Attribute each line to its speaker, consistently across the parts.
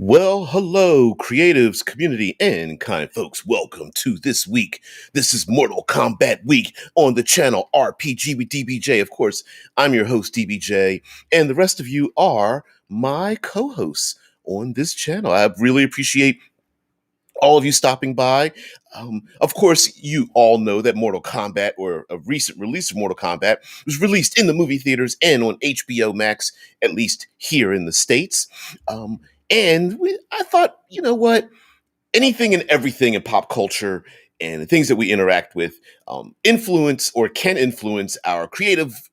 Speaker 1: Well, hello, creatives, community, and kind folks. Welcome to this week. This is Mortal Kombat Week on the channel RPG with DBJ. Of course, I'm your host, DBJ, and the rest of you are my co hosts on this channel. I really appreciate all of you stopping by. Of course, you all know that Mortal Kombat, or a recent release of Mortal Kombat, was released in the movie theaters and on HBO Max, at least here in the States. I thought, you know what? Anything and everything in pop culture and the things that we interact with influence or can influence our creative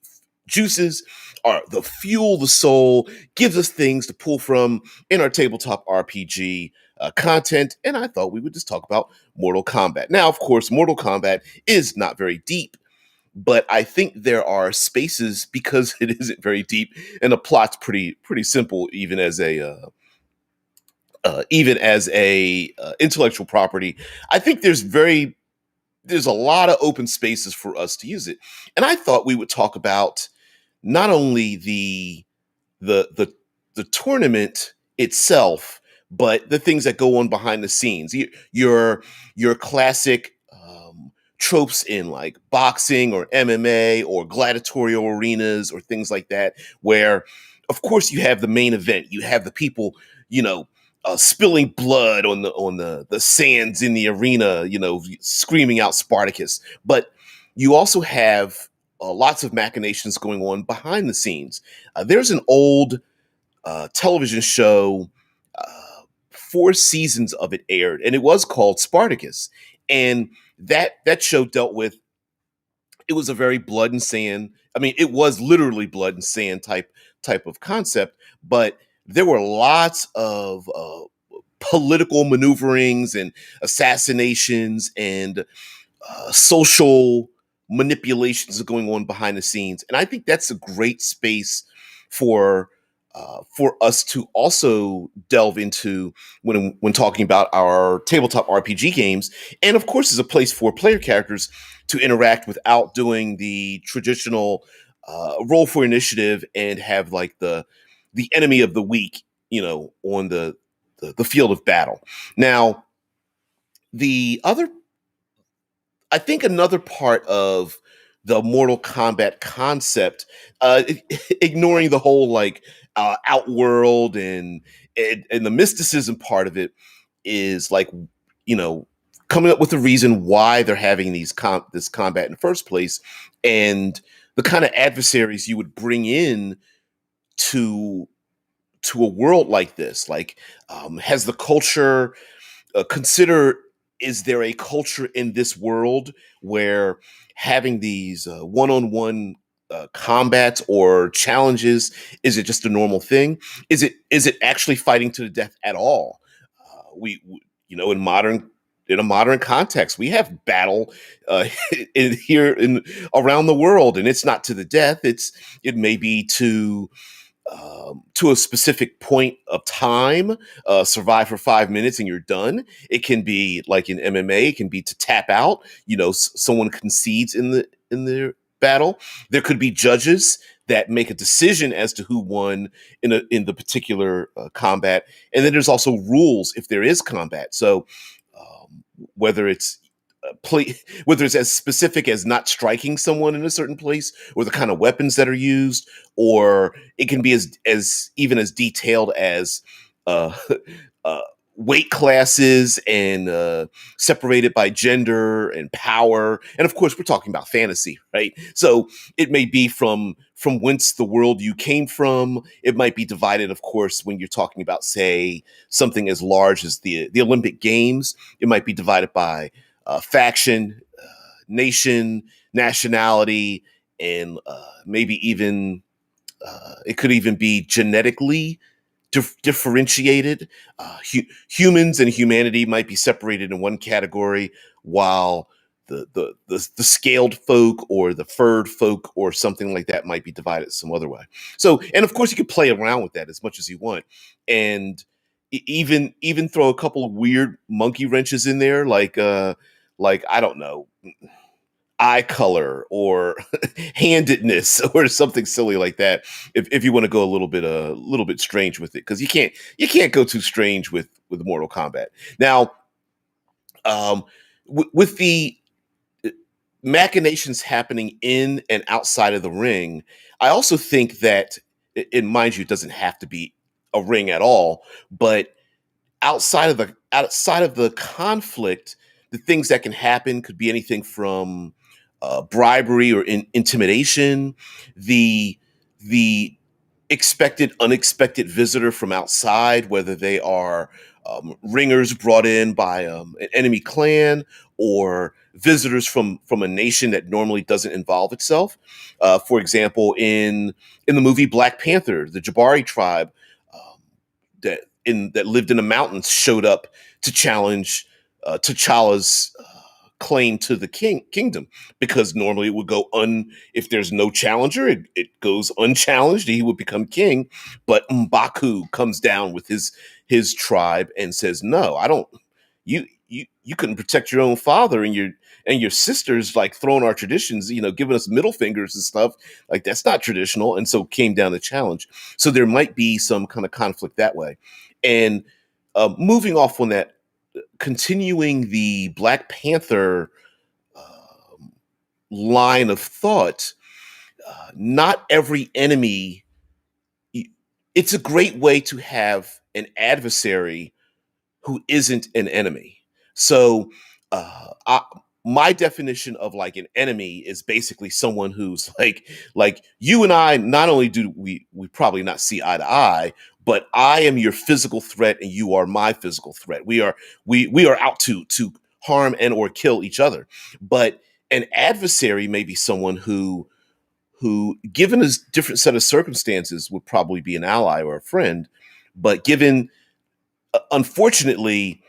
Speaker 1: juices, are the fuel, the soul, gives us things to pull from in our tabletop RPG content. And I thought we would just talk about Mortal Kombat. Now, of course, Mortal Kombat is not very deep, but I think there are spaces because it isn't very deep, and the plot's pretty simple, even as a intellectual property. I think there's a lot of open spaces for us to use it, and I thought we would talk about not only the the tournament itself, but the things that go on behind the scenes. Your classic tropes in like boxing or MMA or gladiatorial arenas or things like that, where of course you have the main event, you have the people, you know. Spilling blood on the sands in the arena, screaming out Spartacus. But you also have lots of machinations going on behind the scenes. There's an old television show, 4 seasons of it aired, and it was called Spartacus. And that show dealt with, it was a very blood and sand. I mean, it was literally blood and sand type of concept, but there were lots of political maneuverings and assassinations and social manipulations going on behind the scenes. And I think that's a great space for for us to also delve into when talking about our tabletop RPG games. And of course, is a place for player characters to interact without doing the traditional roll for initiative and have like the enemy of the week, on the field of battle. Now, the other I think another part of the Mortal Kombat concept, ignoring the whole like outworld and the mysticism part of it, is like, you know coming up with a reason why they're having this combat in the first place, and the kind of adversaries you would bring in to a world like this. Like, has the culture consider is there a culture in this world where having these one-on-one combats or challenges, is it just a normal thing? Is it actually fighting to the death at all? In a modern context, we have battle in around the world, and it's not to the death. It may be to a specific point of time, survive for 5 minutes and you're done. It can be like in MMA, it can be to tap out. Someone concedes in the battle. There could be judges that make a decision as to who won in the particular combat, and then there's also rules if there is combat. So whether it's whether it's as specific as not striking someone in a certain place, or the kind of weapons that are used, or it can be as even as detailed as uh, uh, weight classes and separated by gender and power. And of course, we're talking about fantasy, right? So it may be from whence the world you came from. It might be divided, of course, when you're talking about, say, something as large as the Olympic Games. It might be divided by faction, nation, nationality, and maybe even it could even be genetically differentiated. Humans and humanity might be separated in one category, while the scaled folk or the furred folk or something like that might be divided some other way. So, and of course, you can play around with that as much as you want, and even throw a couple of weird monkey wrenches in there, like I don't know, eye color or handedness or something silly like that, if you want to go a little bit strange with it, because you can't go too strange with Mortal Kombat. Now, with the machinations happening in and outside of the ring, I also think that, and mind you, it doesn't have to be a ring at all, but outside of the conflict, the things that can happen could be anything from bribery or intimidation, the the expected unexpected visitor from outside, whether they are ringers brought in by an enemy clan, or visitors from a nation that normally doesn't involve itself. For example, in the movie Black Panther, the Jabari tribe, um, that lived in the mountains, showed up to challenge T'Challa's claim to the kingdom, because normally it would go if there's no challenger, it goes unchallenged, he would become king. But M'Baku comes down with his tribe and says, no, I don't. You couldn't protect your own father, and your sisters, like, throwing our traditions, giving us middle fingers and stuff, like, that's not traditional. And so came down the challenge. So there might be some kind of conflict that way. And moving off on that, continuing the Black Panther um, line of thought, not every enemy. It's a great way to have an adversary who isn't an enemy. So, my definition of, like, an enemy is basically someone who's like you and I. Not only do we probably not see eye to eye, but I am your physical threat and you are my physical threat. We are out to harm and or kill each other. But an adversary may be someone who, given a different set of circumstances, would probably be an ally or a friend, but given, unfortunately,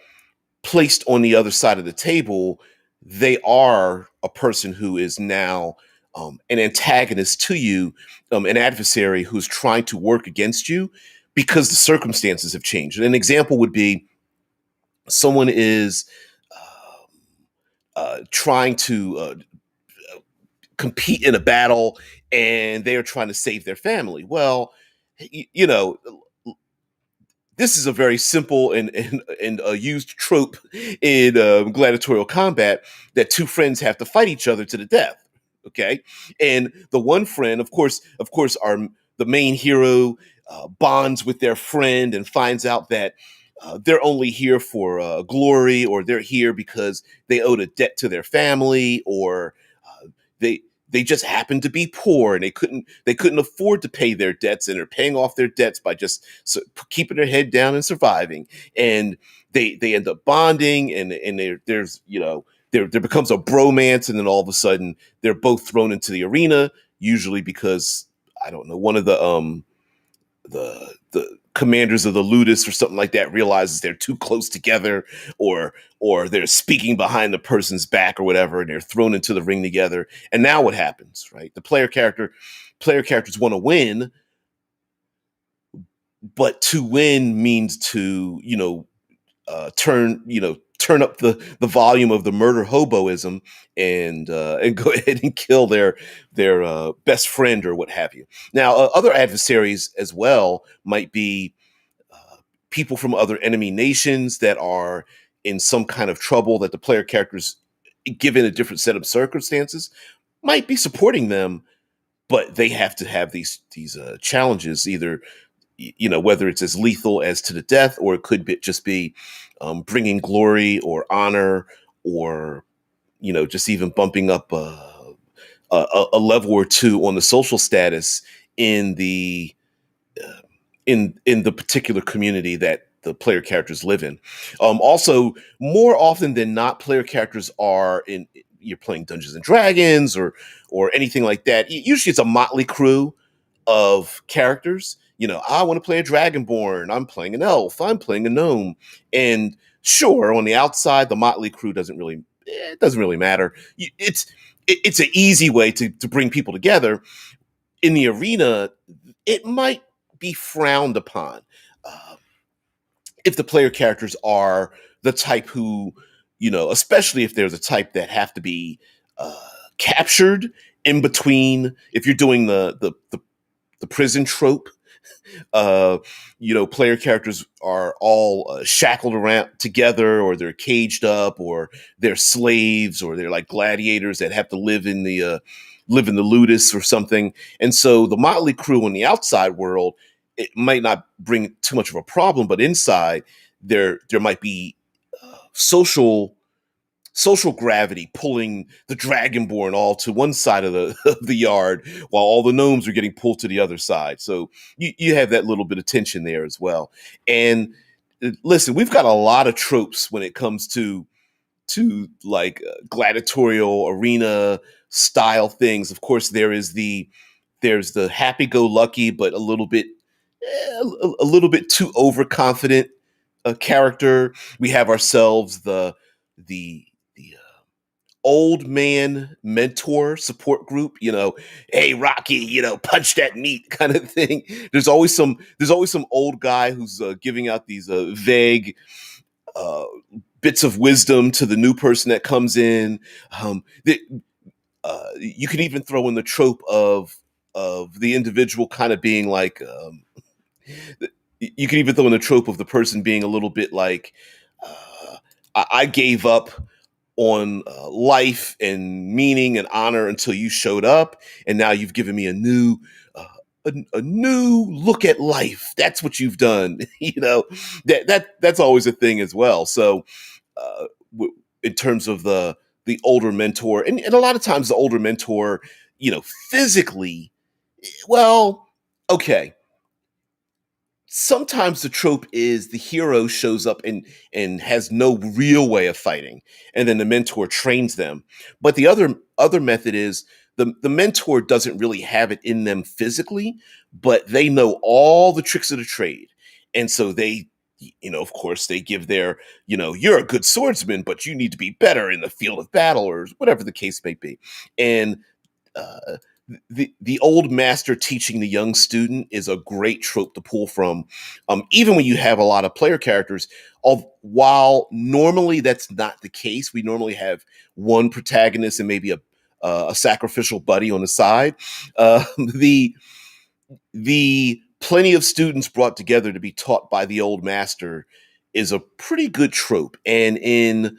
Speaker 1: placed on the other side of the table, they are a person who is now an antagonist to you, an adversary who's trying to work against you because the circumstances have changed. An example would be someone is trying to compete in a battle, and they are trying to save their family. Well, you know, this is a very simple and used trope in gladiatorial combat, that two friends have to fight each other to the death. Okay, and the one friend, of course, the main hero bonds with their friend and finds out that they're only here for glory, or they're here because they owed a debt to their family, or they they just happened to be poor and they couldn't afford to pay their debts, and are paying off their debts by just keeping their head down and surviving. And they end up bonding, and there becomes a bromance, and then all of a sudden they're both thrown into the arena, usually because, I don't know, one of the commanders of the Ludus or something like that realizes they're too close together, or they're speaking behind the person's back or whatever, and they're thrown into the ring together. And now what happens, right? The player characters want to win, but to win means to, turn up the volume of the murder hoboism, and go ahead and kill their best friend or what have you. Now, other adversaries as well might be people from other enemy nations that are in some kind of trouble, that the player characters, given a different set of circumstances, might be supporting them, but they have to have these challenges, either whether it's as lethal as to the death, or it could just be bringing glory or honor, or just even bumping up a level or two on the social status in the in the particular community that the player characters live in. Also, more often than not, player characters are in you're playing Dungeons and Dragons or anything like that. Usually, it's a motley crew of characters. I want to play a dragonborn. I'm playing an elf. I'm playing a gnome. And sure, on the outside, the motley crew it doesn't really matter. It's an easy way to bring people together. In the arena, it might be frowned upon uh, if the player characters are the type who, especially if they're the type that have to be uh, captured in between. If you're doing the prison trope, player characters are all shackled around together, or they're caged up, or they're slaves, or they're like gladiators that have to live in the ludus or something. And so the motley crew in the outside world, it might not bring too much of a problem, but inside there might be social gravity pulling the dragonborn all to one side of the of the yard, while all the gnomes are getting pulled to the other side. So you have that little bit of tension there as well. And listen, we've got a lot of tropes when it comes to like gladiatorial arena style things. Of course, there's the happy-go-lucky, but a little bit too overconfident character. We have ourselves the old man mentor support group, hey Rocky, punch that meat kind of thing. There's always some old guy who's giving out these vague uh, bits of wisdom to the new person that comes in. You can even throw in the trope of the individual kind of being like, you can even throw in the trope of the person being a little bit like, I gave up on life and meaning and honor until you showed up, and now you've given me a new look at life. That's what you've done. That's always a thing as well. So in terms of the older mentor, and a lot of times the older mentor, physically, well, okay, sometimes the trope is the hero shows up and has no real way of fighting, and then the mentor trains them. But the other method is the mentor doesn't really have it in them physically, but they know all the tricks of the trade. And so they, of course, they give their, you're a good swordsman, but you need to be better in the field of battle, or whatever the case may be. And uh, the old master teaching the young student is a great trope to pull from, even when you have a lot of player characters. While normally that's not the case, we normally have one protagonist and maybe a sacrificial buddy on the side. The plenty of students brought together to be taught by the old master is a pretty good trope, and in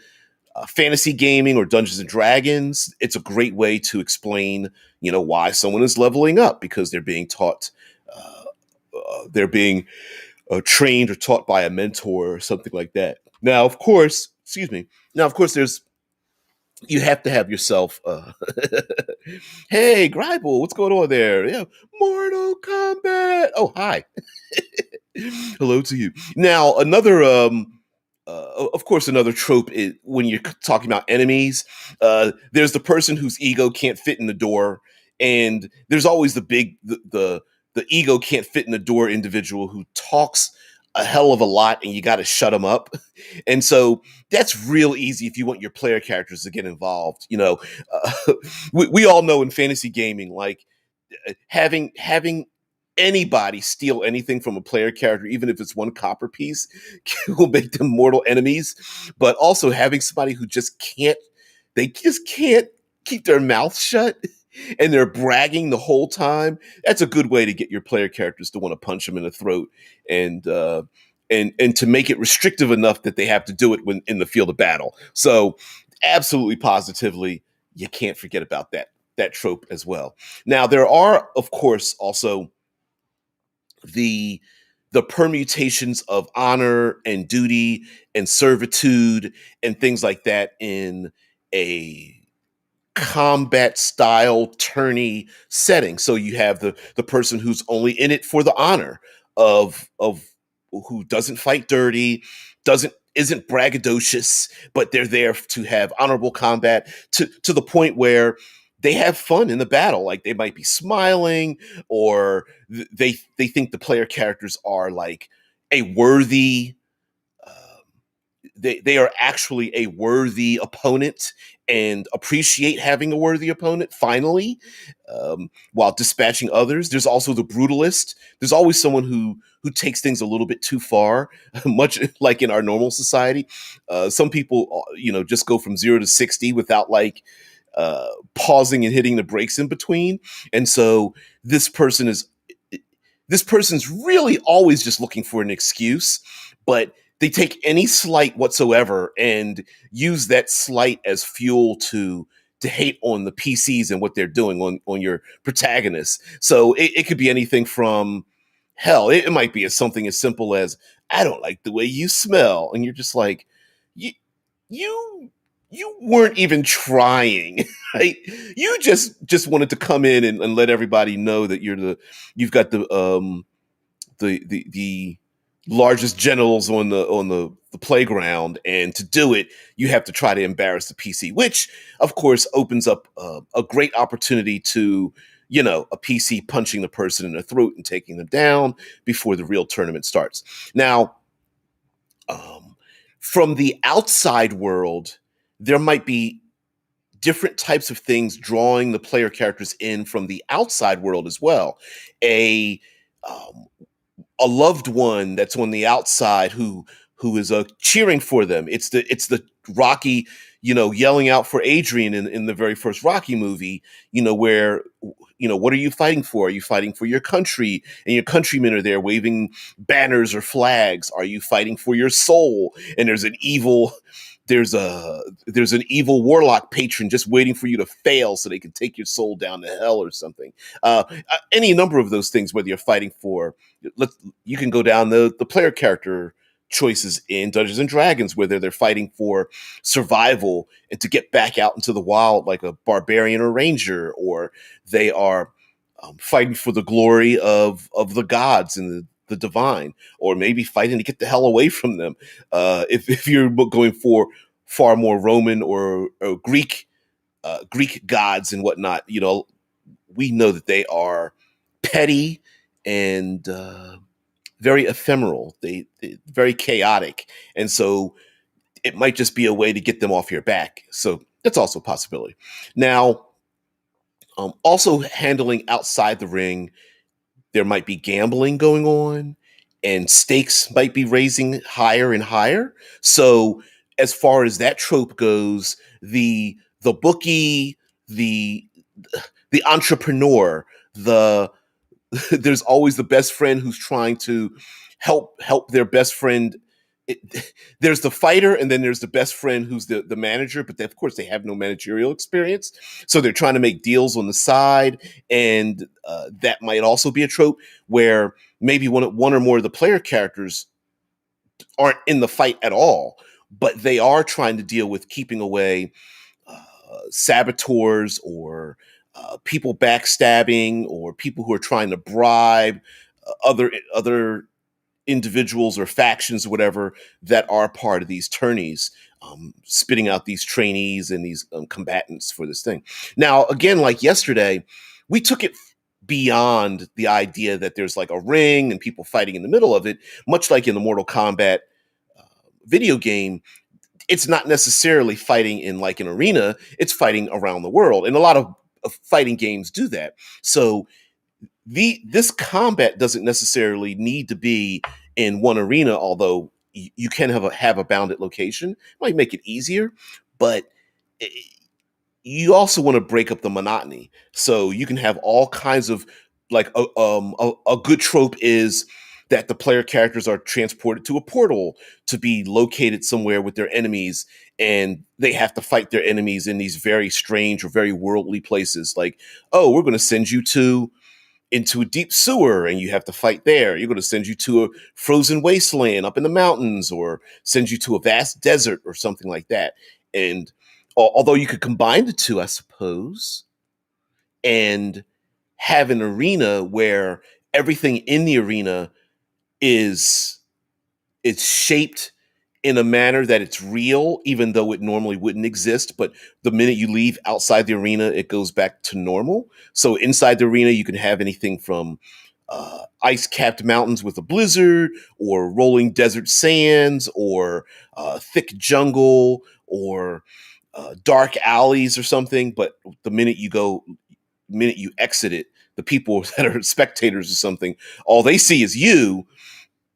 Speaker 1: fantasy gaming or Dungeons and Dragons, it's a great way to explain, why someone is leveling up, because they're being taught, they're being trained or taught by a mentor or something like that. Now, of course, excuse me. Now, of course, you have to have yourself. Hey, Gribble, what's going on there? Yeah, Mortal Kombat. Oh, hi. Hello to you. Now, of course, another trope is when you're talking about enemies. There's the person whose ego can't fit in the door, and there's always the ego can't fit in the door individual who talks a hell of a lot, and you got to shut them up. And so that's real easy if you want your player characters to get involved. We all know in fantasy gaming, like having anybody steal anything from a player character, even if it's one copper piece, will make them mortal enemies. But also having somebody who they just can't keep their mouth shut, and they're bragging the whole time. That's a good way to get your player characters to want to punch them in the throat, and and to make it restrictive enough that they have to do it when in the field of battle. So absolutely positively, you can't forget about that trope as well. Now, there are, of course, also the permutations of honor and duty and servitude and things like that in a combat style tourney setting. So you have the person who's only in it for the honor of who doesn't fight dirty, doesn't isn't braggadocious, but they're there to have honorable combat, to the point where they have fun in the battle. Like they might be smiling, or they think the player characters are like a worthy they are actually a worthy opponent and appreciate having a worthy opponent finally, while dispatching others. There's also the brutalist. There's always someone who takes things a little bit too far, much like in our normal society. Some people, just go from 0 to 60 without like pausing and hitting the brakes in between. And so this person is this person's really always just looking for an excuse, but they take any slight whatsoever and use that slight as fuel to hate on the PCs and what they're doing on your protagonist. So it could be anything from hell. It might be as something as simple as I don't like the way you smell, and you're just like you you you weren't even trying. Right? You just wanted to come in and let everybody know that you've got the largest genitals on the playground, and to do it, you have to try to embarrass the PC, which of course opens up a great opportunity to a PC punching the person in the throat and taking them down before the real tournament starts. Now, um, from the outside world, there might be different types of things drawing the player characters in from the outside world as well. A um, a loved one that's on the outside who is cheering for them. It's the Rocky, yelling out for Adrian in the very first Rocky movie, where what are you fighting for? Are you fighting for your country? And your countrymen are there waving banners or flags. Are you fighting for your soul? And there's an evil warlock patron just waiting for you to fail so they can take your soul down to hell or something. Any number of those things, whether you're fighting for, you can go down the player character choices in Dungeons and Dragons, whether they're fighting for survival and to get back out into the wild like a barbarian or ranger, or they are fighting for the glory of the gods and the divine, or maybe fighting to get the hell away from them. If you're going for far more Roman or Greek gods and whatnot, we know that they are petty and very ephemeral. They very chaotic, and so it might just be a way to get them off your back. So that's also a possibility. Now, also handling outside the ring, there might be gambling going on, and stakes might be raising higher and higher. So as far as that trope goes, the bookie, the the entrepreneur, the there's always the best friend who's trying to help their best friend. There's the fighter, and then there's the best friend who's the manager, but of course they have no managerial experience, so they're trying to make deals on the side. And that might also be a trope where maybe one or more of the player characters aren't in the fight at all, but they are trying to deal with keeping away saboteurs, or people backstabbing, or people who are trying to bribe other individuals or factions or whatever that are part of these tourneys, spitting out these trainees and these combatants for this thing. Now, again, like yesterday, we took it beyond the idea that there's like a ring and people fighting in the middle of it, much like in the Mortal Kombat uh, video game. It's not necessarily fighting in like an arena, it's fighting around the world. And a lot of fighting games do that. So this combat doesn't necessarily need to be in one arena, although you can have a bounded location. It might make it easier, but i- you also want to break up the monotony. So you can have all kinds of like a good trope is that the player characters are transported to a portal to be located somewhere with their enemies, and they have to fight their enemies in these very strange or very worldly places. Like, oh, we're going to send you to into a deep sewer and you have to fight there. You're going to send you to a frozen wasteland up in the mountains, or send you to a vast desert or something like that. And although you could combine the two, I suppose, and have an arena where everything in the arena is it's shaped in a manner that it's real, even though it normally wouldn't exist. But the minute you leave outside the arena, it goes back to normal. So inside the arena, you can have anything from ice capped mountains with a blizzard, or rolling desert sands, or thick jungle, or dark alleys or something. But the minute you exit it, the people that are spectators or something, all they see is you,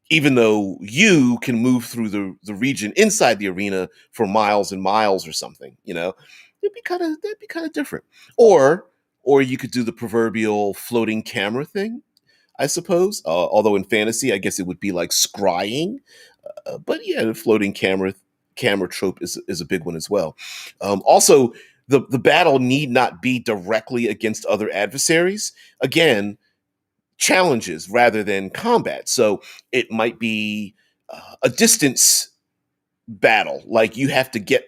Speaker 1: even though you can move through the region inside the arena for miles and miles or something. That'd be kind of different. Or you could do the proverbial floating camera thing, I suppose. Although in fantasy, I guess it would be like scrying. But yeah, the floating camera trope is a big one as well. Also, the battle need not be directly against other adversaries. Again, challenges rather than combat. So it might be a distance battle, like you have to get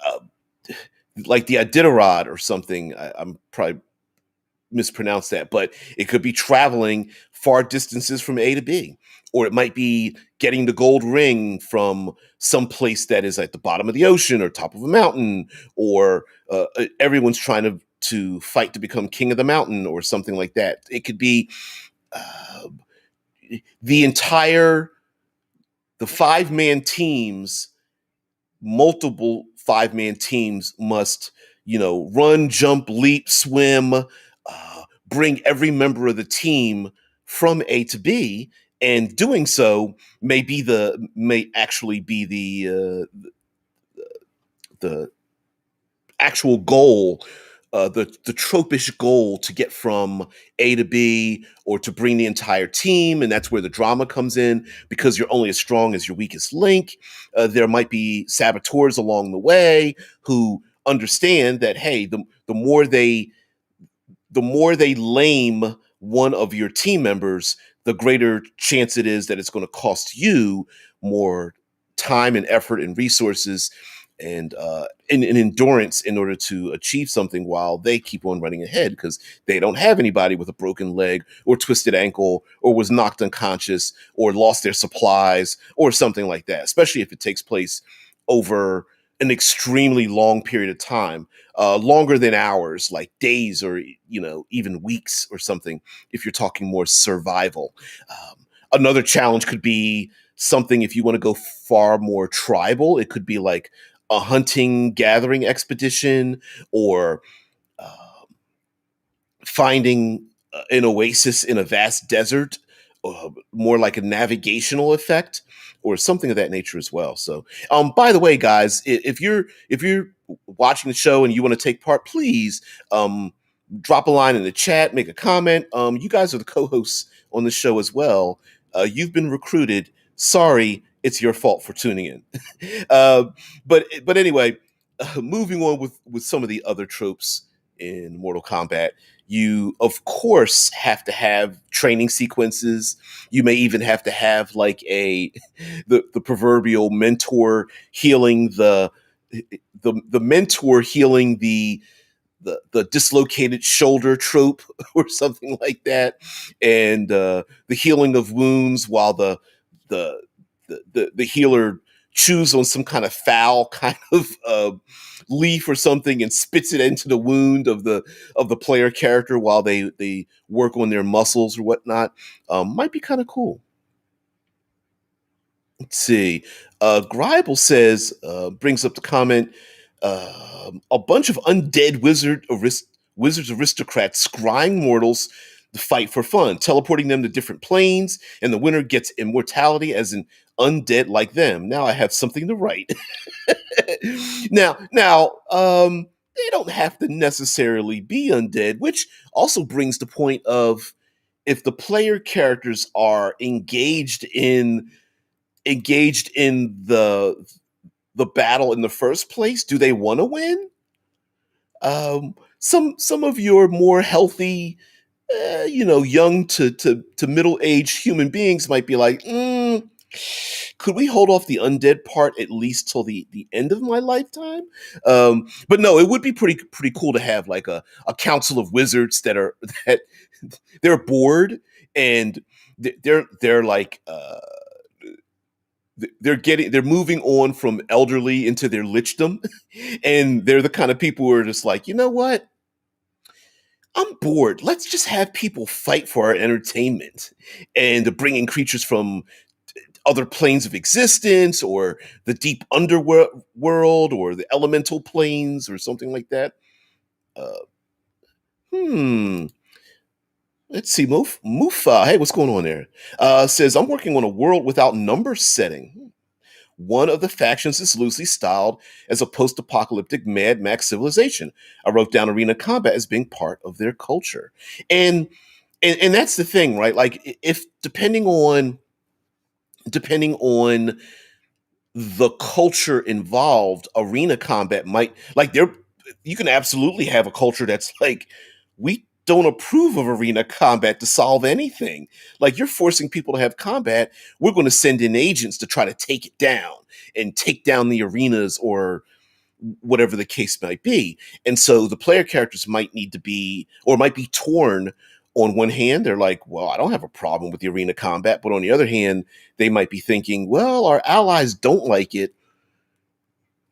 Speaker 1: uh, like the Iditarod or something. I'm probably mispronounced that, but it could be traveling far distances from A to B, or it might be getting the gold ring from some place that is at the bottom of the ocean or top of a mountain, or everyone's trying to fight to become king of the mountain or something like that. It could be uh, the entire the 5-man teams, multiple 5-man teams must, run, jump, leap, swim, bring every member of the team from A to B, and doing so may actually be the actual goal, the tropish goal to get from A to B, or to bring the entire team, and that's where the drama comes in, because you're only as strong as your weakest link. There might be saboteurs along the way who understand that, hey, the more they lame one of your team members, the greater chance it is that it's going to cost you more time and effort and resources, and endurance in order to achieve something, while they keep on running ahead because they don't have anybody with a broken leg or twisted ankle, or was knocked unconscious, or lost their supplies, or something like that, especially if it takes place over an extremely long period of time, longer than hours, like days, or even weeks or something, if you're talking more survival. Another challenge could be something, if you want to go far more tribal, it could be like a hunting gathering expedition, or uh, finding an oasis in a vast desert, more like a navigational effect, or something of that nature as well. So, by the way, guys, if you're watching the show and you want to take part, please drop a line in the chat, make a comment. You guys are the co-hosts on the show as well. You've been recruited. Sorry, it's your fault for tuning in. uh, but anyway, moving on with some of the other tropes in Mortal Kombat. You, of course, have to have training sequences. You may even have to have like the proverbial mentor healing the mentor healing the dislocated shoulder trope or something like that, and the healing of wounds, while the the healer chews on some kind of foul kind of leaf or something, and spits it into the wound of the player character while they work on their muscles or whatnot. Might be kind of cool. Let's see. Gribel brings up the comment, a bunch of undead wizards aristocrats scrying mortals to fight for fun, teleporting them to different planes, and the winner gets immortality as an undead like them. Now I have something to write. Now, they don't have to necessarily be undead, which also brings the point of, if the player characters are engaged in the battle in the first place, do they want to win? Some of your more healthy, young to middle aged human beings might be like, could we hold off the undead part at least till the end of my lifetime? But no, it would be pretty cool to have like a council of wizards that they're bored, and they're like they're moving on from elderly into their lichdom, and they're the kind of people who are just like, you know what? I'm bored. Let's just have people fight for our entertainment, and bringing creatures from other planes of existence, or the deep underworld world, or the elemental planes, or something like that. Uh, hmm. Let's see. Mufa. Hey, what's going on there? Says, I'm working on a world without number setting. One of the factions is loosely styled as a post apocalyptic Mad Max civilization. I wrote down arena combat as being part of their culture. And and that's the thing, right? Like, if depending on the culture involved, arena combat might, like, there you can absolutely have a culture that's like, we don't approve of arena combat to solve anything. Like, you're forcing people to have combat. We're going to send in agents to try to take it down and take down the arenas, or whatever the case might be. And so the player characters might need to be, or might be torn. On one hand, they're like, well, I don't have a problem with the arena combat. But on the other hand, they might be thinking, well, our allies don't like it.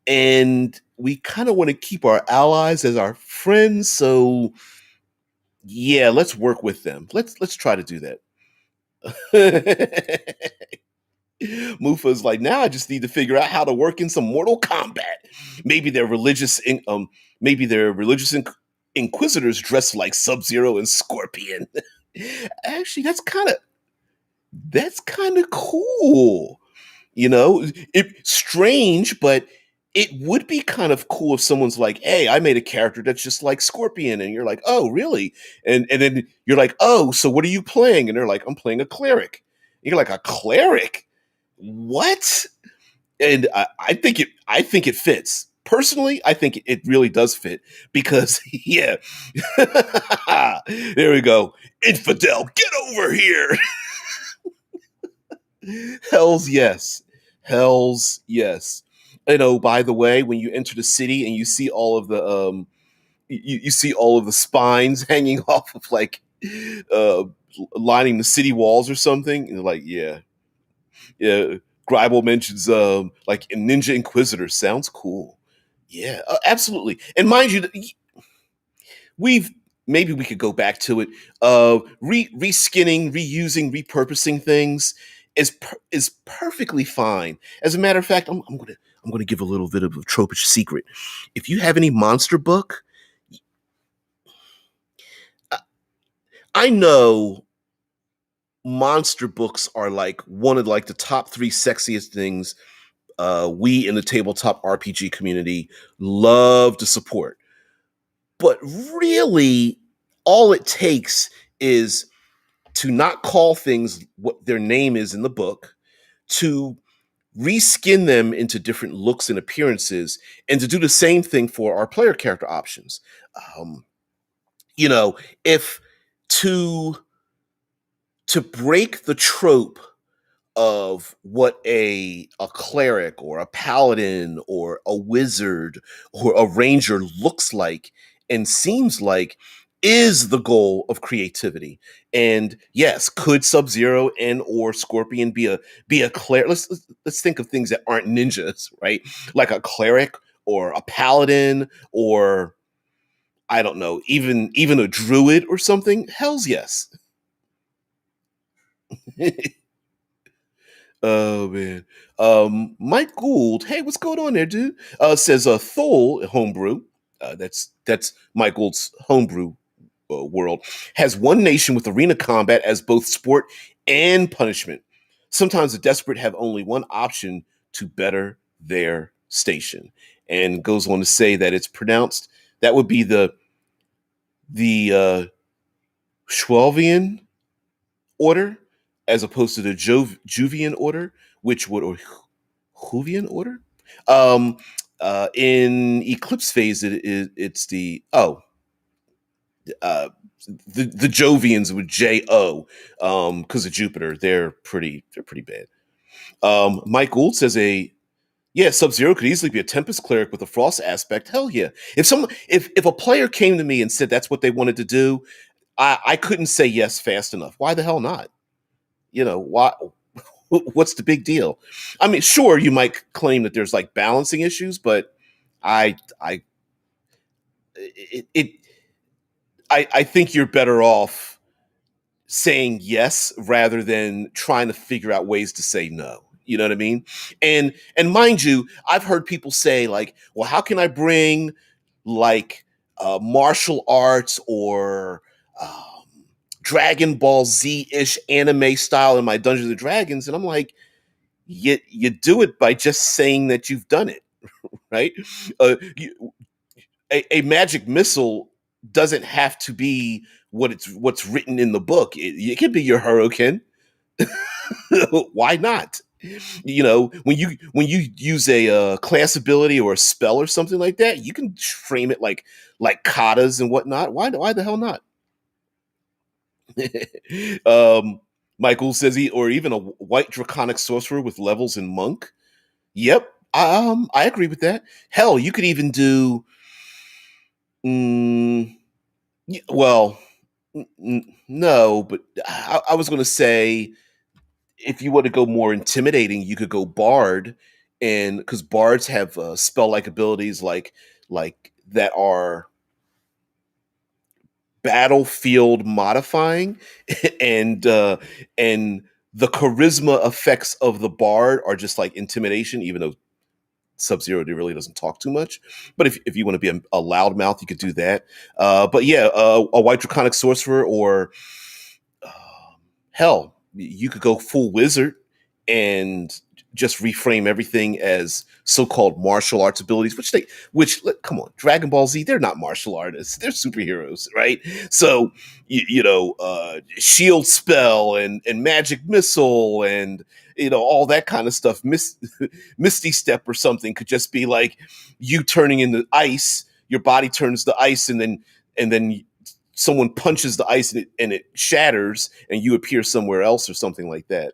Speaker 1: And we kind of want to keep our allies as our friends. So yeah, let's work with them. Let's try to do that. Mufa's like, now I just need to figure out how to work in some Mortal Kombat. Maybe they're religious. Maybe they're religious inquisitors dressed like Sub Zero and Scorpion. Actually, that's kind of cool. It's strange, but it would be kind of cool if someone's like, "Hey, I made a character that's just like Scorpion," and you're like, "Oh, really?" And then you're like, "Oh, so what are you playing?" And they're like, "I'm playing a cleric." And you're like, "A cleric? What?" And I think it fits. Personally, I think it really does fit because yeah. There we go. Infidel, get over here. Hells yes. Hells yes. By the way, when you enter the city and you see all of the you see all of the spines hanging off of, like, uh lining the city walls or something, and you're like, yeah. Yeah. Gribble mentions like a Ninja Inquisitor. Sounds cool. Yeah, absolutely. And mind you, we've maybe we could go back to it. Reskinning, reusing, repurposing things is perfectly fine. As a matter of fact, I'm gonna give a little bit of a tropish secret. If you have any monster book, I I know monster books are like one of, like, the top three sexiest things we in the tabletop RPG community love to support. But really, all it takes is to not call things what their name is in the book, to reskin them into different looks and appearances, and to do the same thing for our player character options. Um, if to break the trope of what a cleric or a paladin or a wizard or a ranger looks like and seems like is the goal of creativity. And yes, could Sub-Zero and or Scorpion be a cleric? Let's think of things that aren't ninjas, right? Like a cleric or a paladin, or I don't know, even a druid or something. Hell's yes. Oh man. Mike Gould, hey, what's going on there, dude? Says Thole homebrew. That's Mike Gould's homebrew world has one nation with arena combat as both sport and punishment. Sometimes the desperate have only one option to better their station, and goes on to say that it's pronounced that would be the Schwalvian order as opposed to the Juvian order, which would or Juvian order. Um, in Eclipse phase, it's the uh, the Jovians with J-O, because of Jupiter. They're pretty bad. Mike Gould says Sub Zero could easily be a Tempest cleric with a Frost aspect. Hell yeah! If a player came to me and said that's what they wanted to do, I couldn't say yes fast enough. Why the hell not? Why? What's the big deal? I mean, sure, you might claim that there's like balancing issues, but I it, it I think you're better off saying yes rather than trying to figure out ways to say no. You know what I mean? And mind you, I've heard people say like, "Well, how can I bring like martial arts or Dragon Ball Z ish anime style in my Dungeons and Dragons?" And I'm like, you do it by just saying that you've done it, right? A magic missile doesn't have to be what's written in the book. It can be your Hurricane. Why not? You know, when you use a class ability or a spell or something like that, you can frame it like katas and whatnot. Why the hell not? um, Michael says he or even a white draconic sorcerer with levels in monk. Yep, I agree with that. Hell, you could even do. Mm, well, no, but I was going to say if you want to go more intimidating, you could go bard, and because bards have spell like abilities like that are battlefield modifying, and and the charisma effects of the bard are just like intimidation, even though Sub Zero really doesn't talk too much. But if you want to be a loudmouth, you could do that. But yeah, a white draconic sorcerer or hell, you could go full wizard and just reframe everything as so-called martial arts abilities, come on, Dragon Ball Z, they're not martial artists, they're superheroes, right? So shield spell and magic missile and all that kind of stuff. Misty step or something could just be like you turning into ice, your body turns to ice, and then someone punches the ice and it shatters and you appear somewhere else or something like that.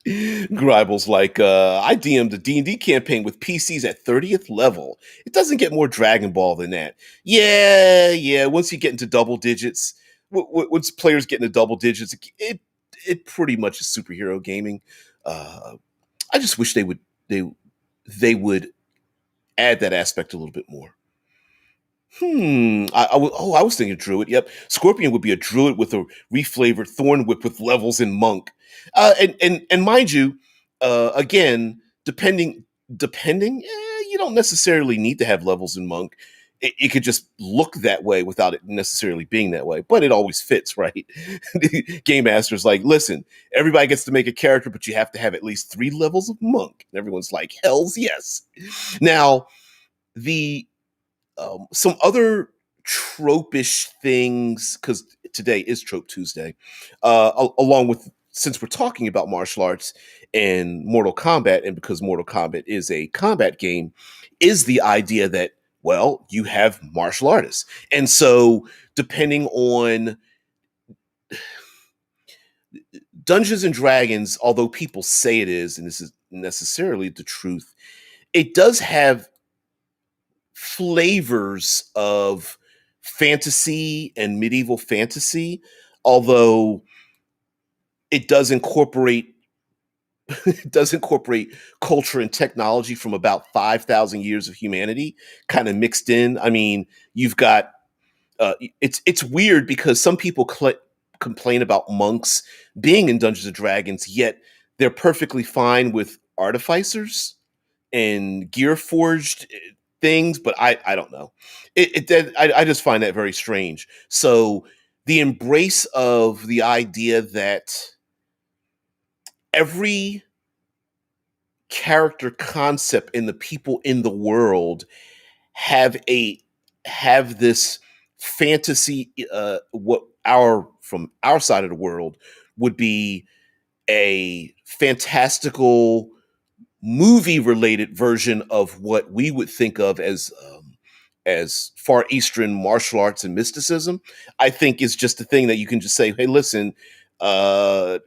Speaker 1: Gribel's like, I DM'd a D&D campaign with PCs at 30th level. It doesn't get more Dragon Ball than that. Yeah. Once you get into double digits, once players get into double digits, it pretty much is superhero gaming. Uh, I just wish they would add that aspect a little bit more. I was thinking druid. Yep, Scorpion would be a druid with a reflavored thorn whip with levels in monk. And mind you, again, depending, you don't necessarily need to have levels in monk. It could just look that way without it necessarily being that way, but it always fits, right? Game Master's like, listen, everybody gets to make a character, but you have to have at least 3 levels of monk. And everyone's like, hell's yes. Now, the some other tropish things, because today is Trope Tuesday, along with since we're talking about martial arts and Mortal Kombat, and because Mortal Kombat is a combat game, is the idea that, well, you have martial artists. And so, depending on Dungeons and Dragons, although people say it is, and this is necessarily the truth, it does have flavors of fantasy and medieval fantasy, although it does incorporate it does incorporate culture and technology from about 5,000 years of humanity kind of mixed in. I mean, you've got it's weird because some people complain about monks being in Dungeons and Dragons, yet they're perfectly fine with artificers and gear forged things, but I don't know. I just find that very strange. So the embrace of the idea that every character concept and the people in the world have a have this fantasy, what our from our side of the world would be a fantastical movie related version of what we would think of as far eastern martial arts and mysticism. I think is just a thing that you can just say, hey, listen, uh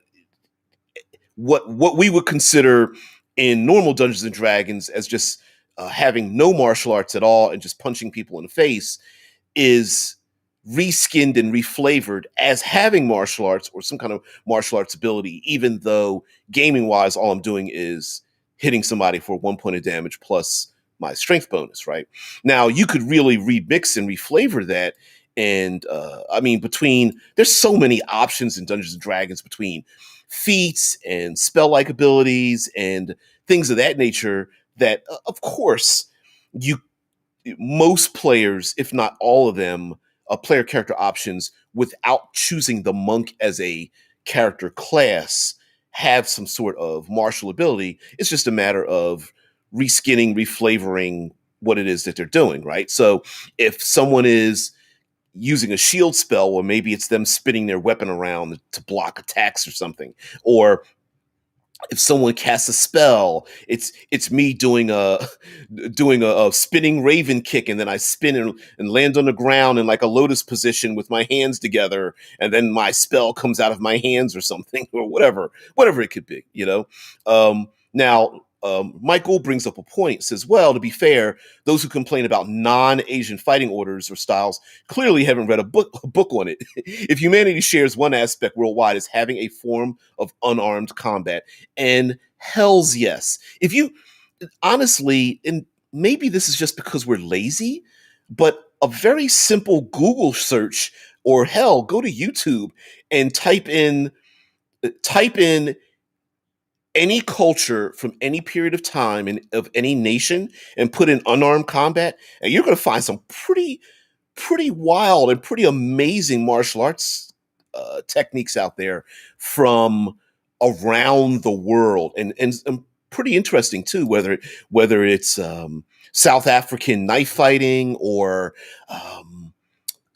Speaker 1: what we would consider in normal Dungeons and Dragons as just having no martial arts at all and just punching people in the face is reskinned and reflavored as having martial arts or some kind of martial arts ability, even though gaming wise, all I'm doing is hitting somebody for 1 point of damage plus my strength bonus, right? Now, you could really remix and reflavor that. And I mean, there's so many options in Dungeons and Dragons between feats and spell like abilities and things of that nature that, of course, you most players, if not all of them, player character options without choosing the monk as a character class have some sort of martial ability. It's just a matter of reskinning, reflavoring what it is that they're doing, right? So if someone is using a shield spell, or maybe it's them spinning their weapon around to block attacks or something, or if someone casts a spell, it's me doing a spinning raven kick, and then I spin and land on the ground in like a lotus position with my hands together, and then my spell comes out of my hands or something, or whatever it could be, you know. Now, Michael brings up a point, says, well, to be fair, those who complain about non-Asian fighting orders or styles clearly haven't read a book on it. If humanity shares one aspect worldwide as having a form of unarmed combat, and hell's yes. If you honestly, and maybe this is just because we're lazy, but a very simple Google search, or hell, go to YouTube and type in any culture from any period of time and of any nation, and put in unarmed combat, and you're going to find some pretty wild and pretty amazing martial arts techniques out there from around the world, and pretty interesting too. Whether it's South African knife fighting, or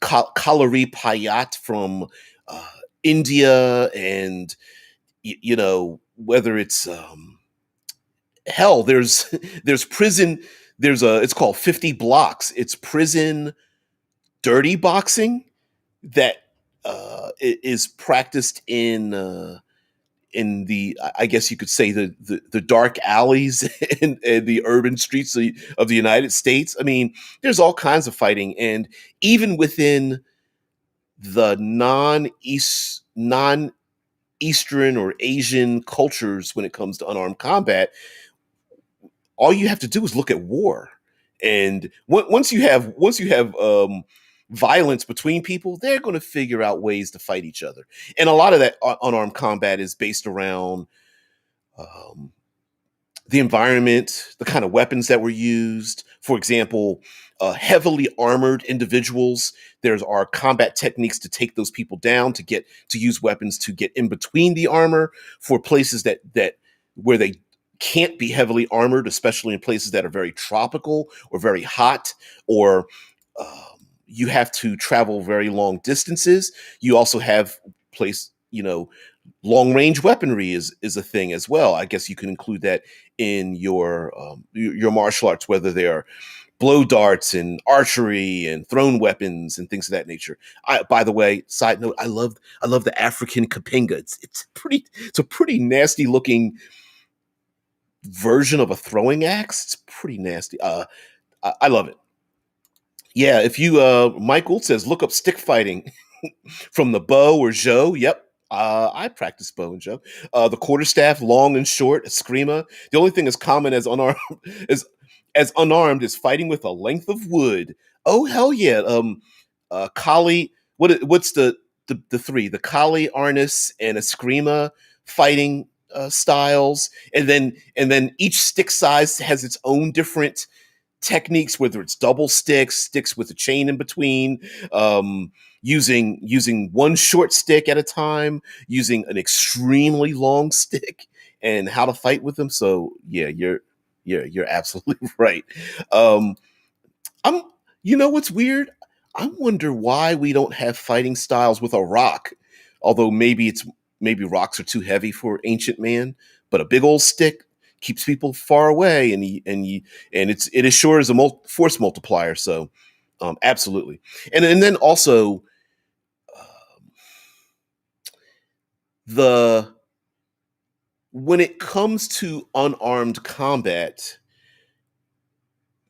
Speaker 1: Kalari Payat from uh, India, and whether it's hell, there's prison. It's called 50 Blocks. It's prison dirty boxing that is practiced in the, I guess you could say, the dark alleys and the urban streets of the United States. I mean, there's all kinds of fighting, and even within the non Eastern or Asian cultures, when it comes to unarmed combat, all you have to do is look at war, and once you have violence between people, they're going to figure out ways to fight each other. And a lot of that unarmed combat is based around um, the environment, the kind of weapons that were used. For example, heavily armored individuals, there's are combat techniques to take those people down, to use weapons to get in between the armor. For places that where they can't be heavily armored, especially in places that are very tropical or very hot, or you have to travel very long distances. You also have place, long range weaponry is a thing as well. I guess you can include that in your martial arts, whether they are blow darts and archery and thrown weapons and things of that nature. By the way, side note, I love the African kapinga. It's a pretty nasty looking version of a throwing axe. It's pretty nasty. I love it. Yeah, if you Michael says look up stick fighting from the bow or Zhou. Yep. I practice bow and Zhou. The quarterstaff, long and short, eskrima. The only thing as common as unarmed is fighting with a length of wood. Oh hell yeah. Kali. What's the three? The Kali, Arnis, and eskrima fighting styles, and then each stick size has its own different techniques, whether it's double sticks with a chain in between, using one short stick at a time, using an extremely long stick, and how to fight with them. So yeah, you're absolutely right. Um, I'm what's weird? I wonder why we don't have fighting styles with a rock. Although maybe rocks are too heavy for ancient man, but a big old stick keeps people far away, and it is sure is a force multiplier. So absolutely. And then also the when it comes to unarmed combat,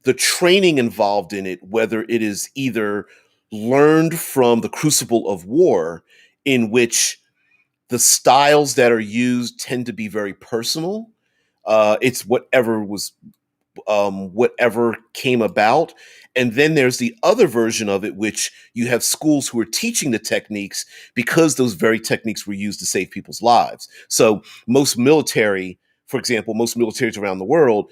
Speaker 1: the training involved in it, whether it is either learned from the crucible of war, in which the styles that are used tend to be very personal. It's whatever came about. And then there's the other version of it, which you have schools who are teaching the techniques because those very techniques were used to save people's lives. So most military, for example, most militaries around the world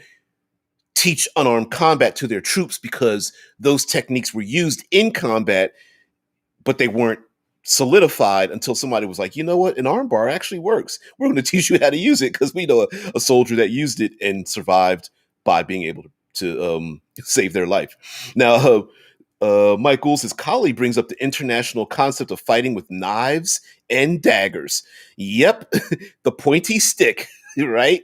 Speaker 1: teach unarmed combat to their troops because those techniques were used in combat, but they weren't solidified until somebody was like, you know what, an armbar actually works. We're going to teach you how to use it because we know a soldier that used it and survived by being able to save their life. Now, Mike Gould says, Kali brings up the international concept of fighting with knives and daggers. Yep, the pointy stick, right?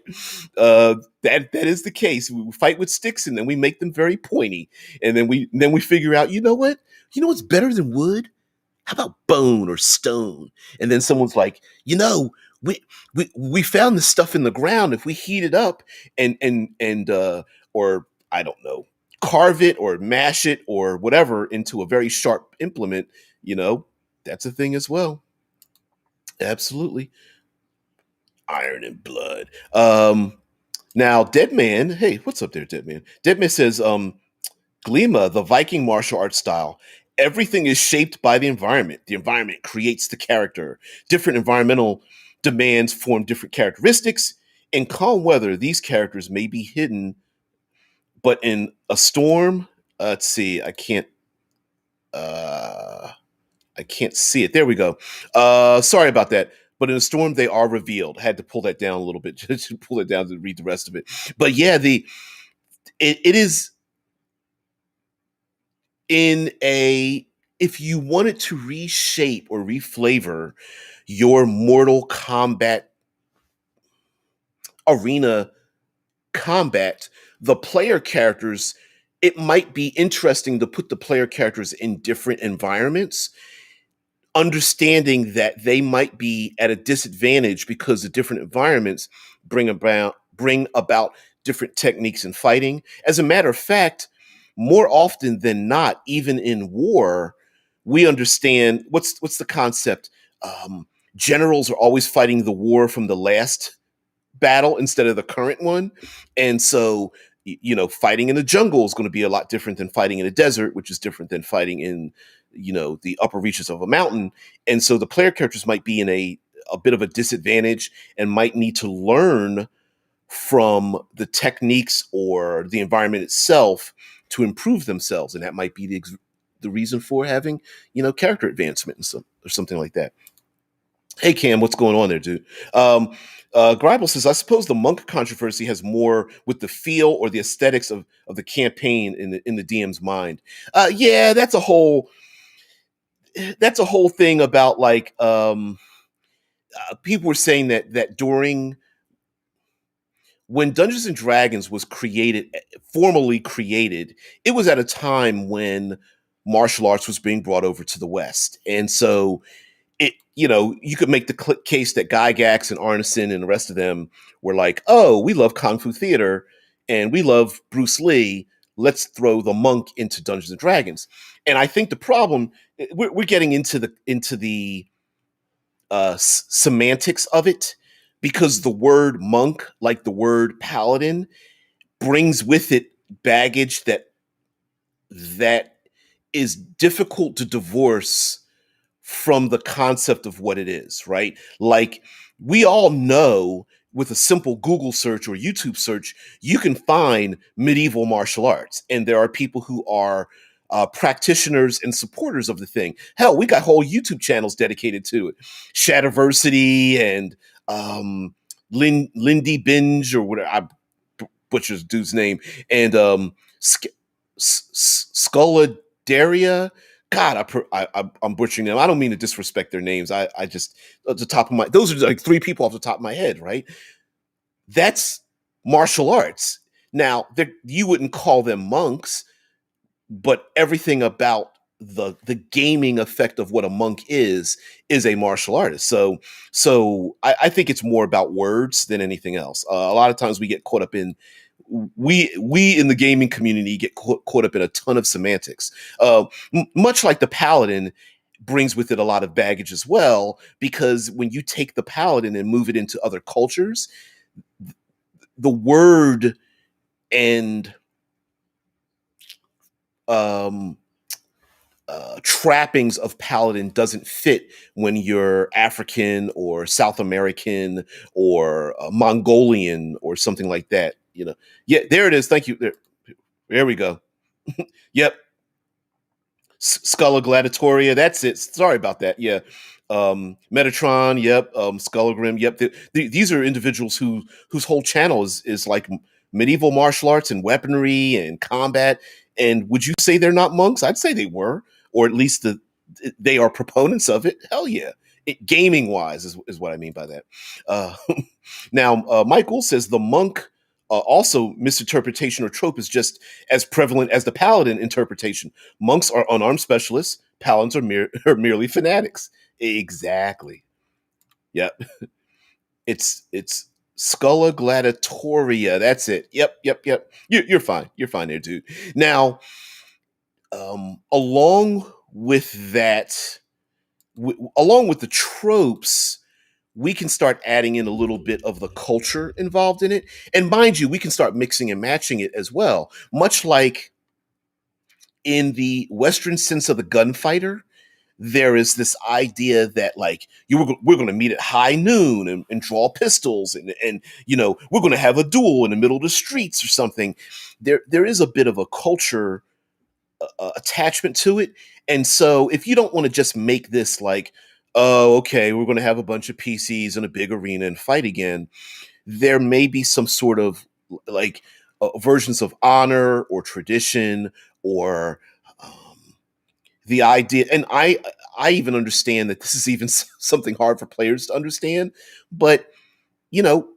Speaker 1: That is the case. We fight with sticks and then we make them very pointy, and then we figure out, you know what's better than wood? How about bone or stone? And then someone's like, we we found this stuff in the ground. If we heat it up and or I don't know, carve it or mash it or whatever into a very sharp implement, that's a thing as well. Absolutely. Iron and blood. Now Dead Man, hey, what's up there, Dead Man? Dead Man says, Glima, the Viking martial arts style. Everything is shaped by the environment. The environment creates the character. Different environmental demands form different characteristics. In calm weather, these characters may be hidden, but in a storm, let's see, uh, I can't see it. There we go. Sorry about that. But in a storm, they are revealed. I had to pull that down a little bit just to pull it down to read the rest of it. But yeah, it is in a if you wanted to reshape or reflavor your Mortal Kombat arena combat, the player characters, it might be interesting to put the player characters in different environments, understanding that they might be at a disadvantage because the different environments bring about different techniques in fighting. As a matter of fact, more often than not, even in war, we understand what's the concept. Generals are always fighting the war from the last battle instead of the current one, and so fighting in the jungle is going to be a lot different than fighting in a desert, which is different than fighting in the upper reaches of a mountain. And so the player characters might be in a bit of a disadvantage and might need to learn from the techniques or the environment itself to improve themselves, and that might be the reason for having character advancement and or something like that. Hey Cam, what's going on there, dude? Gribble says, I suppose the monk controversy has more with the feel or the aesthetics of the campaign in the DM's mind. Yeah, that's a whole thing about like people were saying that during when Dungeons and Dragons was formally created, it was at a time when martial arts was being brought over to the West, and so you could make the case that Gygax and Arneson and the rest of them were like, oh, we love Kung Fu theater and we love Bruce Lee. Let's throw the monk into Dungeons and Dragons. And I think the problem we're getting into the semantics of it, because the word monk, like the word paladin, brings with it baggage that is difficult to divorce from the concept of what it is, right? Like, we all know with a simple Google search or YouTube search, you can find medieval martial arts. And there are people who are practitioners and supporters of the thing. Hell, we got whole YouTube channels dedicated to it. Shatterversity and Lindy Binge or whatever. I butcher's dude's name. And Sculladaria. God, I'm butchering them. I don't mean to disrespect their names. I just at the top of my those are like three people off the top of my head, right? That's martial arts. Now, you wouldn't call them monks, but everything about the gaming effect of what a monk is a martial artist. So I think it's more about words than anything else. A lot of times we get caught up in we in the gaming community get caught up in a ton of semantics. Much like the paladin brings with it a lot of baggage as well, because when you take the paladin and move it into other cultures, the word and um, trappings of paladin doesn't fit when you're African or South American or Mongolian or something like that. Yeah, there it is. Thank you. There we go. Yep, Sculla Gladiatoria. That's it. Sorry about that. Yeah. Metatron. Yep. Skullagrim. Yep. These are individuals whose whole channel is like medieval martial arts and weaponry and combat. And would you say they're not monks? I'd say they were, or at least they are proponents of it. Hell yeah. Gaming wise is what I mean by that. Uh, now, Michael says the monk also misinterpretation or trope is just as prevalent as the paladin interpretation. Monks are unarmed specialists. Paladins are merely fanatics. Exactly. Yep. It's Sculla Gladiatoria. That's it. Yep. You're fine. You're fine there, dude. Now, along with that, along with the tropes, we can start adding in a little bit of the culture involved in it. And mind you, we can start mixing and matching it as well. Much like in the Western sense of the gunfighter, there is this idea that like we're going to meet at high noon and draw pistols and we're going to have a duel in the middle of the streets or something. There is a bit of a culture attachment to it, and so if you don't want to just make this like, oh, okay, we're going to have a bunch of PCs in a big arena and fight again, there may be some sort of like versions of honor or tradition or the idea. And I even understand that this is even something hard for players to understand, but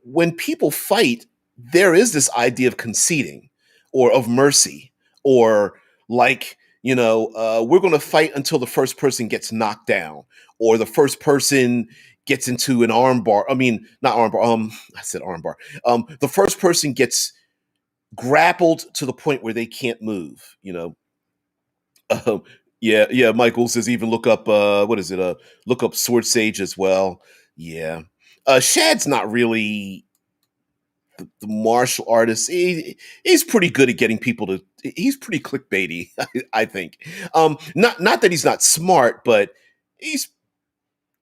Speaker 1: when people fight, there is this idea of conceding or of mercy or like, we're going to fight until the first person gets knocked down or the first person gets into an armbar. I mean, not armbar. I said armbar. The first person gets grappled to the point where they can't move. Um, yeah. Michael says even look up what is it? Look up Sword Sage as well. Yeah. Shad's not really the martial artist. He's pretty good at getting people to. He's pretty clickbaity, I think. Not that he's not smart, but he's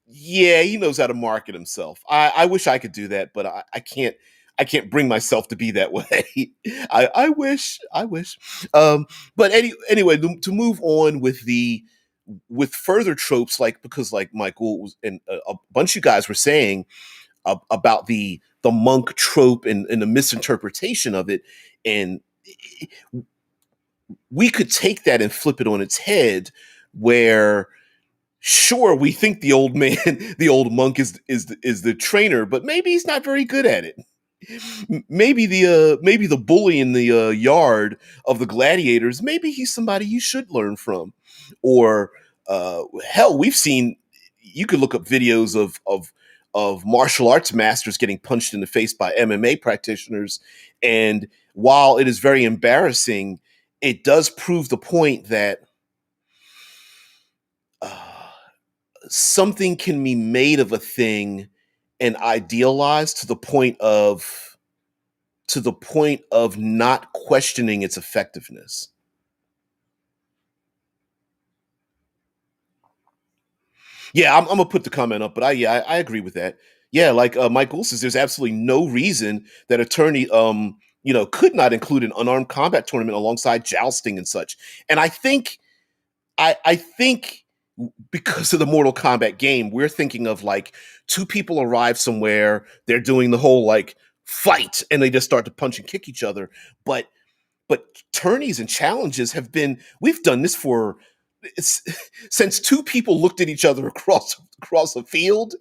Speaker 1: yeah, he knows how to market himself. I wish I could do that, but I can't. I can't bring myself to be that way. I wish. I wish. But anyway, to move on with further tropes, like because like Michael was and a bunch of you guys were saying about the monk trope and the misinterpretation of it, and we could take that and flip it on its head, where sure we think the old man, the old monk is the trainer, but maybe he's not very good at it. Maybe the bully in the yard of the gladiators, maybe he's somebody you should learn from, or hell, we've seen. You could look up videos of martial arts masters getting punched in the face by MMA practitioners, and while it is very embarrassing, it does prove the point that uh, something can be made of a thing and idealized to the point of not questioning its effectiveness. Yeah, I'm gonna put the comment up, but I agree with that. Yeah, like Michael says, there's absolutely no reason that attorney could not include an unarmed combat tournament alongside jousting and such. And I think because of the Mortal Kombat game, we're thinking of like two people arrive somewhere, they're doing the whole like fight, and they just start to punch and kick each other. But tourneys and challenges have been we've done this for it's, since two people looked at each other across a field.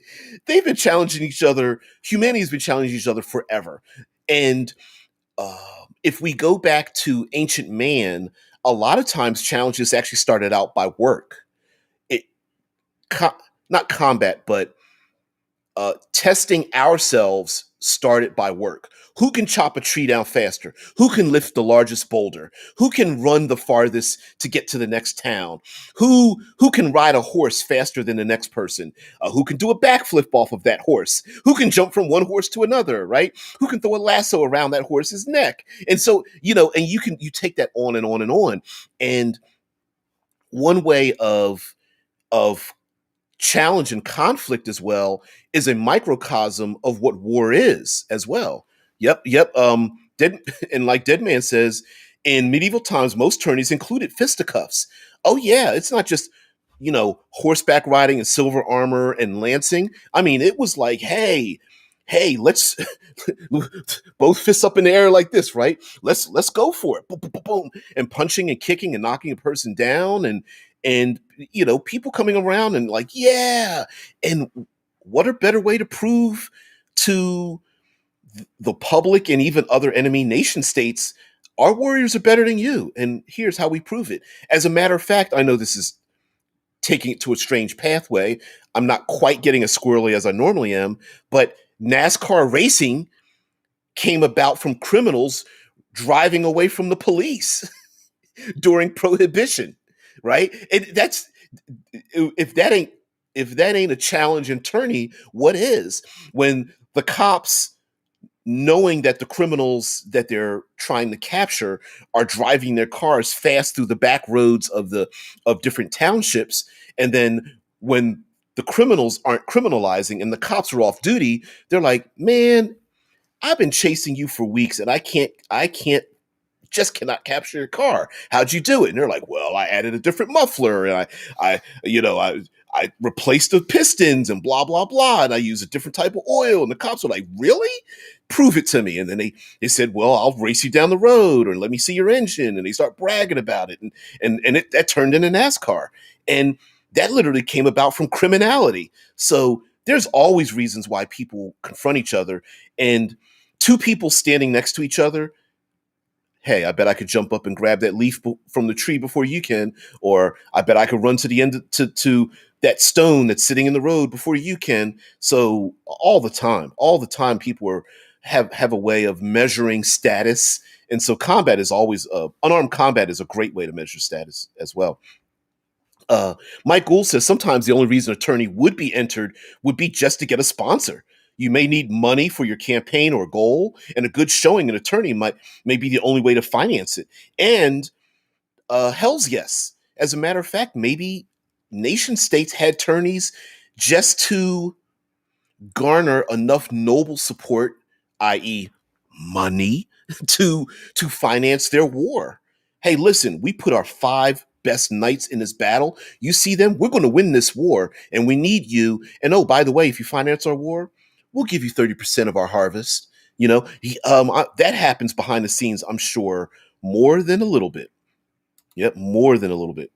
Speaker 1: They've been challenging each other. Humanity's been challenging each other forever. And if we go back to ancient man, a lot of times challenges actually started out by work. It co- not combat, but testing ourselves started by work. Who can chop a tree down faster? Who can lift the largest boulder? Who can run the farthest to get to the next town? Who can ride a horse faster than the next person? Who can do a backflip off of that horse? Who can jump from one horse to another, right? Who can throw a lasso around that horse's neck? And so, and you take that on and on and on. And one way of challenge and conflict as well is a microcosm of what war is as well. Yep. Dead and like Deadman says, in medieval times, most tourneys included fisticuffs. Oh yeah, it's not just horseback riding and silver armor and lancing. I mean, it was like, hey, let's both fists up in the air like this, right? Let's go for it. Boom, boom, boom, boom. And punching and kicking and knocking a person down and people coming around and like, yeah. And what a better way to prove to the public and even other enemy nation states our warriors are better than you. And here's how we prove it. As a matter of fact, I know this is taking it to a strange pathway. I'm not quite getting as squirrely as I normally am, but NASCAR racing came about from criminals driving away from the police during prohibition, right? And that's if that ain't a challenge in tourney, what is? When the cops, knowing that the criminals that they're trying to capture are driving their cars fast through the back roads of different townships, and then when the criminals aren't criminalizing and the cops are off duty, they're like, man, I've been chasing you for weeks and I can't just cannot capture your car. How'd you do it? And they're like, well, I added a different muffler and I replaced the pistons and blah, blah, blah. And I use a different type of oil. And the cops were like, really? Prove it to me. And then they said, well, I'll race you down the road or let me see your engine. And they start bragging about it. And that turned into NASCAR. And that literally came about from criminality. So there's always reasons why people confront each other. And two people standing next to each other, hey, I bet I could jump up and grab that leaf from the tree before you can, or I bet I could run to the end to that stone that's sitting in the road before you can. So all the time, people have a way of measuring status, and so combat is always unarmed combat is a great way to measure status as well. Mike Gould says sometimes the only reason a tourney would be entered would be just to get a sponsor. You may need money for your campaign or goal, and a good showing in a tourney may be the only way to finance it. And hell's yes. As a matter of fact, maybe nation states had tourneys just to garner enough noble support, i.e., money, to finance their war. Hey, listen, we put our 5 best knights in this battle. You see them? We're going to win this war, and we need you. And oh, by the way, if you finance our war, we'll give you 30% of our harvest. That happens behind the scenes, I'm sure, more than a little bit. Yep, more than a little bit.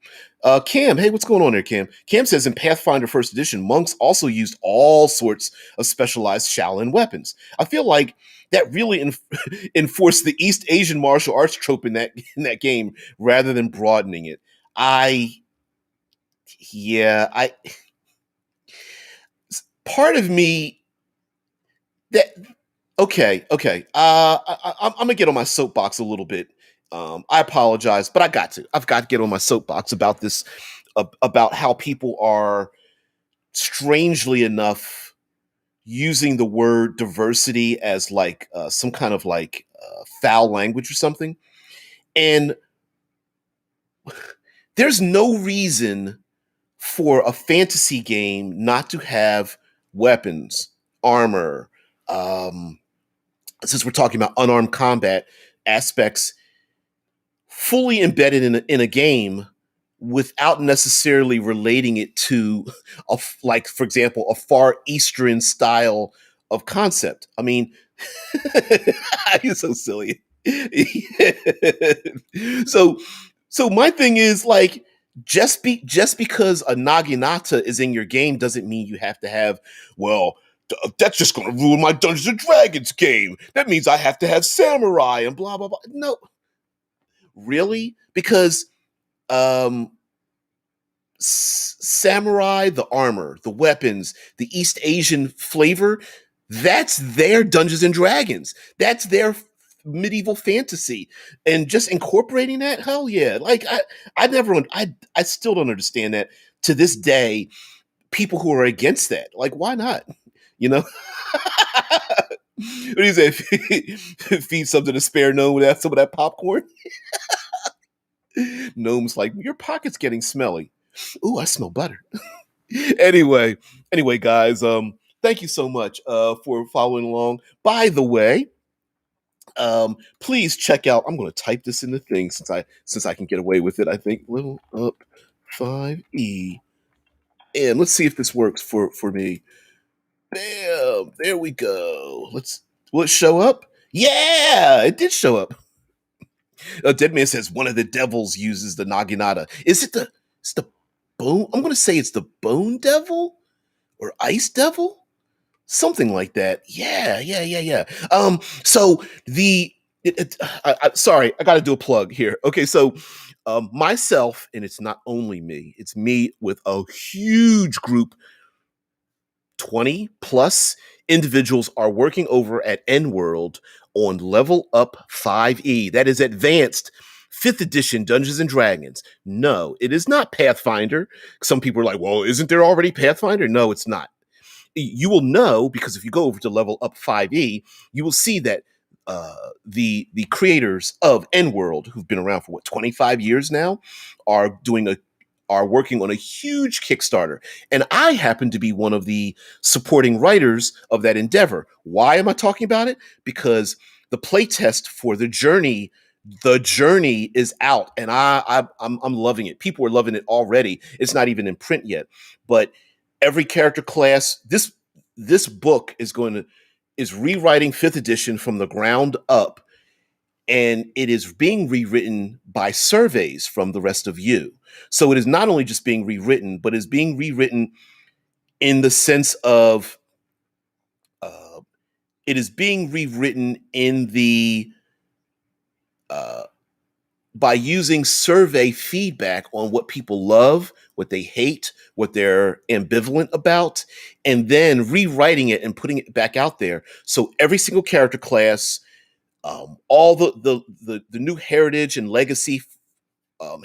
Speaker 1: Cam, hey, what's going on there, Cam? Cam says in Pathfinder First Edition, monks also used all sorts of specialized Shaolin weapons. I feel like that really enforced the East Asian martial arts trope in that game rather than broadening it. I part of me that okay. I'm gonna get on my soapbox a little bit. I apologize, but I've got to get on my soapbox about this, about how people are strangely enough using the word diversity as like some kind of like foul language or something. And there's no reason for a fantasy game not to have weapons, armor, since we're talking about unarmed combat aspects fully embedded in a game without necessarily relating it to like, for example, a far eastern style of concept. I mean, you're so silly. so so my thing is like, just because a naginata is in your game doesn't mean you have to have, well, that's just going to ruin my Dungeons and Dragons game. That means I have to have samurai and blah blah blah. No, really? Because um samurai, the armor, the weapons, the East Asian flavor, That's their Dungeons and Dragons. That's their medieval fantasy, and just incorporating that, hell yeah! Like I never, I still don't understand that to this day. People who are against that, like, why not? You know, what do you say? Feed something to spare gnome without some of that popcorn. Gnome's like, your pocket's getting smelly. Ooh, I smell butter. anyway, guys, thank you so much for following along. By the way, please check out. I'm going to type this in the thing since I can get away with it. I think level up 5e, and let's see if this works for me. Bam! There we go. Will it show up? Yeah, it did show up. Dead Man says one of the devils uses the naginata. It's the bone? I'm going to say it's the bone devil or ice devil, something like that. Yeah. So sorry, I got to do a plug here. Okay, so myself, and it's not only me, it's me with a huge group, 20 plus individuals are working over at N World on Level Up 5e. That is advanced 5th edition Dungeons and Dragons. No, it is not Pathfinder. Some people are like, well, isn't there already Pathfinder? No, it's not. You will know because if you go over to Level Up 5e, you will see that the creators of N World, who've been around for 25 years now, are working on a huge Kickstarter. And I happen to be one of the supporting writers of that endeavor. Why am I talking about it? Because the playtest for the journey is out, and I'm loving it. People are loving it already. It's not even in print yet, but every character class, this book is rewriting 5th edition from the ground up, and it is being rewritten by surveys from the rest of you. So it is not only just being rewritten, but is being rewritten in the sense of it is being rewritten in the by using survey feedback on what people love, what they hate, what they're ambivalent about, and then rewriting it and putting it back out there. So every single character class, all the new heritage and legacy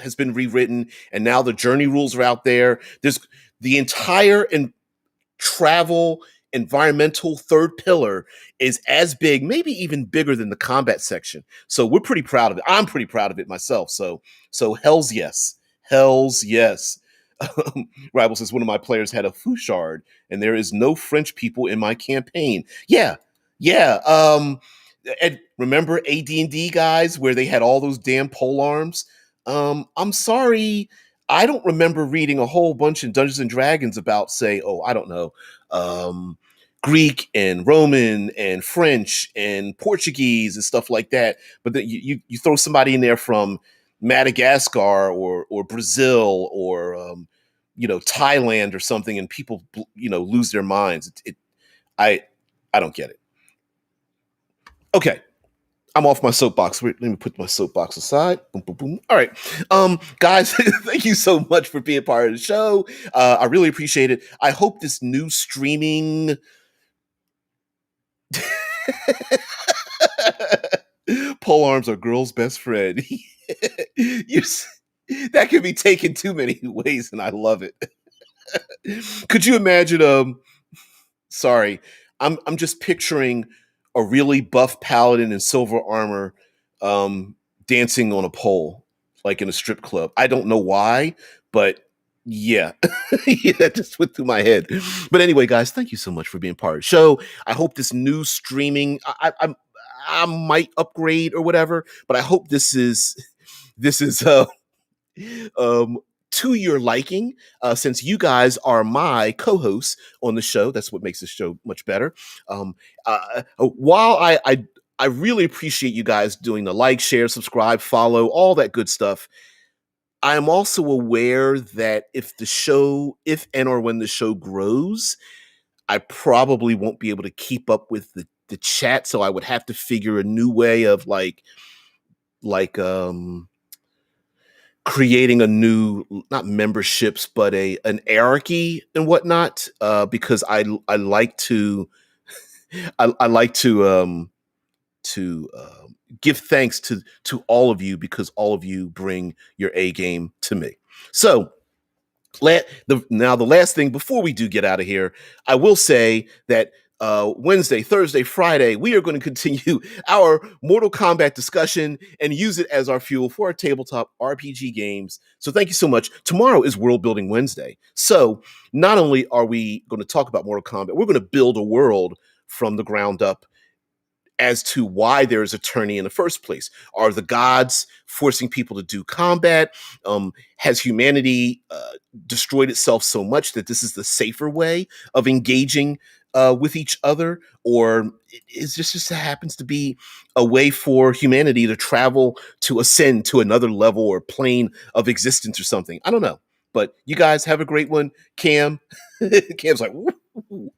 Speaker 1: has been rewritten, and now the journey rules are out there. There's the entire and travel environmental third pillar is as big, maybe even bigger than the combat section. So we're pretty proud of it. I'm pretty proud of it myself. So hell's yes. Rival says one of my players had a fouchard, and there is no French people in my campaign. Yeah. And remember AD&D guys where they had all those damn pole arms? I'm sorry, I don't remember reading a whole bunch in Dungeons and Dragons about, say, I don't know, Greek and Roman and French and Portuguese and stuff like that. But then you throw somebody in there from Madagascar or Brazil or Thailand or something, and people lose their minds. I don't get it. Okay, I'm off my soapbox. Let me put my soapbox aside. Boom, boom, boom. All right. Guys, thank you so much for being part of the show. I really appreciate it. I hope this new streaming pole arms are girl's best friend. You, that can be taken too many ways, and I love it. Could you imagine? Sorry, I'm just picturing a really buff paladin in silver armor, dancing on a pole, like in a strip club. I don't know why, but yeah, yeah, that just went through my head. But anyway, guys, thank you so much for being part of the show. I hope this new streaming, I might upgrade or whatever, but I hope this is um, to your liking, since you guys are my co-hosts on the show. That's what makes the show much better. While I really appreciate you guys doing the like, share, subscribe, follow, all that good stuff, I am also aware that if and or when the show grows, I probably won't be able to keep up with the chat. So I would have to figure a new way of like creating a new, not memberships, but an hierarchy and whatnot, because I like to I like to give thanks to all of you because all of you bring your A game to me. So now the last thing before we do get out of here, I will say that Wednesday, Thursday, Friday, we are going to continue our Mortal Kombat discussion and use it as our fuel for our tabletop RPG games. So thank you so much. Tomorrow is World Building Wednesday. So not only are we going to talk about Mortal Kombat, we're going to build a world from the ground up as to why there is a tourney in the first place. Are the gods forcing people to do combat? Has humanity destroyed itself so much that this is the safer way of engaging with each other? Or is this just happens to be a way for humanity to travel, to ascend to another level or plane of existence or something? I don't know. But you guys have a great one. Cam, Cam's like, woo.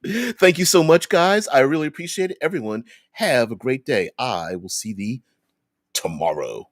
Speaker 1: Thank you so much, guys. I really appreciate it. Everyone, have a great day. I will see thee tomorrow.